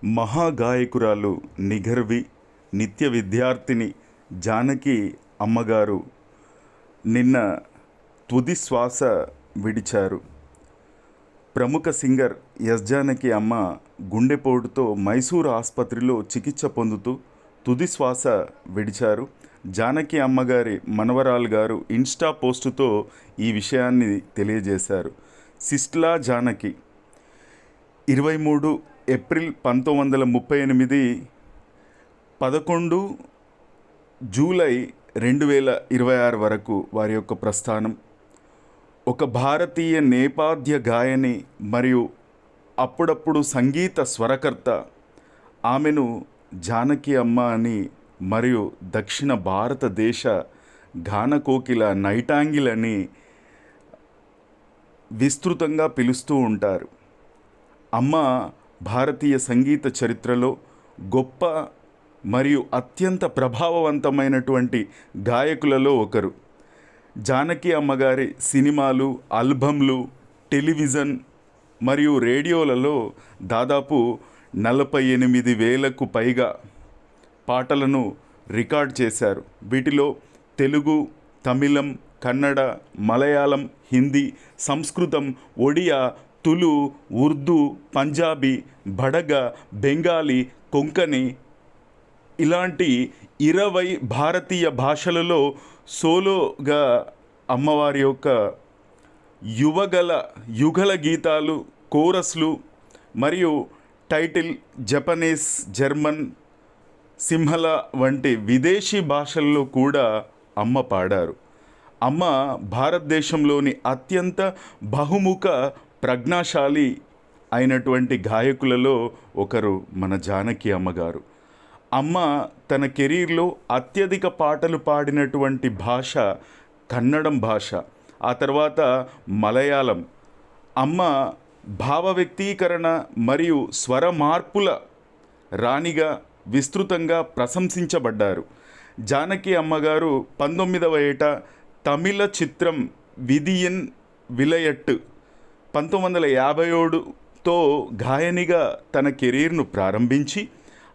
మహాగాయకురాలు నిఘర్వి నిత్య విద్యార్థిని జానకి అమ్మగారు నిన్న తుది శ్వాస విడిచారు. ప్రముఖ సింగర్ ఎస్ జానకి అమ్మ గుండెపోటుతో మైసూరు ఆసుపత్రిలో చికిత్స పొందుతూ తుది శ్వాస విడిచారు. జానకి అమ్మగారి మనవరాలు గారు ఇన్స్టా పోస్టుతో ఈ విషయాన్ని తెలియజేశారు. సిస్లా జానకి 23 ఏప్రిల్ 1938, 11 జూలై 2026 వరకు వారి యొక్క ప్రస్థానం. ఒక భారతీయ నేపథ్య గాయని మరియు అప్పుడప్పుడు సంగీత స్వరకర్త. ఆమెను జానకి అమ్మ అని మరియు దక్షిణ భారతదేశ గానకోకిల నైటాంగిల్ అని విస్తృతంగా పిలుస్తూ ఉంటారు. అమ్మ భారతీయ సంగీత చరిత్రలో గొప్ప మరియు అత్యంత ప్రభావవంతమైనటువంటి గాయకులలో ఒకరు. జానకి అమ్మగారి సినిమాలు, ఆల్బమ్లు, టెలివిజన్ మరియు రేడియోలలో దాదాపు 48,000కు పైగా పాటలను రికార్డ్ చేశారు. వీటిలో తెలుగు, తమిళం, కన్నడ, మలయాళం, హిందీ, సంస్కృతం, ఒడియా, తులు, ఉర్దూ, పంజాబీ, బడగ, బెంగాలీ, కొంకణి ఇలాంటి 20 భారతీయ భాషలలో సోలోగా అమ్మవారి యొక్క యుగల గీతాలు, కోరస్లు మరియు టైటిల్ జపనీస్, జర్మన్, సింహళ వంటి విదేశీ భాషల్లో కూడా అమ్మ పాడారు. అమ్మ భారతదేశంలోని అత్యంత బహుముఖ ప్రజ్ఞాశాలి అయినటువంటి గాయకులలో ఒకరు మన జానకి అమ్మగారు. అమ్మ తన కెరీర్లో అత్యధిక పాటలు పాడినటువంటి భాష కన్నడం భాష, ఆ తర్వాత మలయాళం. అమ్మ భావ వ్యక్తీకరణ మరియు స్వర మార్పుల రాణిగా విస్తృతంగా ప్రశంసించబడ్డారు. జానకి అమ్మగారు 19వ ఏట తమిళ చిత్రం విదియన్ విలయట్టు 1957తో గాయనిగా తన కెరీర్ను ప్రారంభించి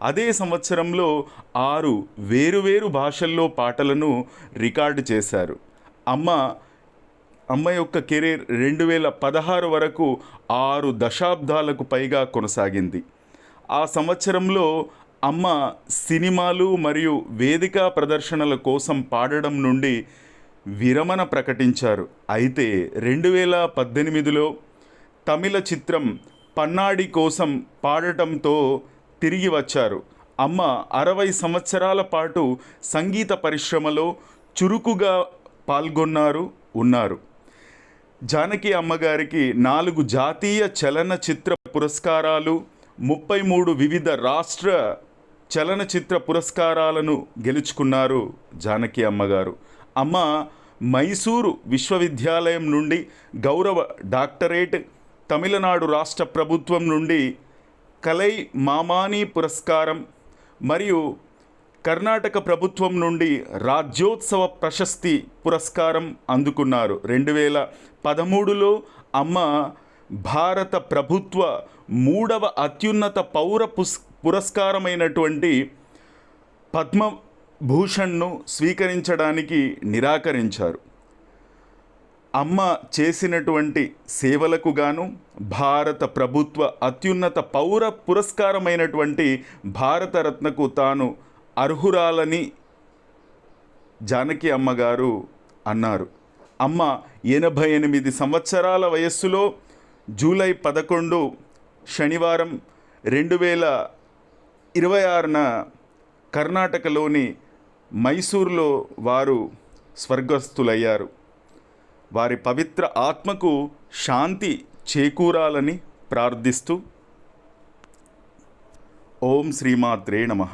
అదే సంవత్సరంలో 6 వేరువేరు భాషల్లో పాటలను రికార్డు చేశారు. అమ్మ యొక్క కెరీర్ 2016 వరకు 6 దశాబ్దాలకు పైగా కొనసాగింది. ఆ సంవత్సరంలో అమ్మ సినిమాలు మరియు వేదిక ప్రదర్శనల కోసం పాడడం నుండి విరమణ ప్రకటించారు. అయితే 2018లో తమిళ చిత్రం పన్నాడి కోసం పాడటంతో తిరిగి వచ్చారు. అమ్మ 60 సంవత్సరాల పాటు సంగీత పరిశ్రమలో చురుకుగా ఉన్నారు. జానకి అమ్మగారికి 4 జాతీయ చలనచిత్ర పురస్కారాలు, 33 వివిధ రాష్ట్ర చలనచిత్ర పురస్కారాలను గెలుచుకున్నారు జానకి అమ్మగారు. అమ్మ మైసూరు విశ్వవిద్యాలయం నుండి గౌరవ డాక్టరేట్, తమిళనాడు రాష్ట్ర ప్రభుత్వం నుండి కలై మామాని పురస్కారం మరియు కర్ణాటక ప్రభుత్వం నుండి రాజ్యోత్సవ ప్రశస్తి పురస్కారం అందుకున్నారు. 2013లో అమ్మ భారత ప్రభుత్వ 3వ అత్యున్నత పౌర పురస్కారమైనటువంటి పద్మభూషణ్ను స్వీకరించడానికి నిరాకరించారు. అమ్మ చేసినటువంటి సేవలకు గాను భారత ప్రభుత్వ అత్యున్నత పౌర పురస్కారమైనటువంటి భారతరత్నకు తాను అర్హురాలని జానకి అమ్మగారు అన్నారు. అమ్మ 88 సంవత్సరాల వయస్సులో జూలై 11 శనివారం 2026న కర్ణాటకలోని మైసూరులో వారు స్వర్గస్థులయ్యారు. వారి పవిత్ర ఆత్మకు శాంతి చేకూరాలని ప్రార్థిస్తూ ఓం శ్రీమాత్రే నమః.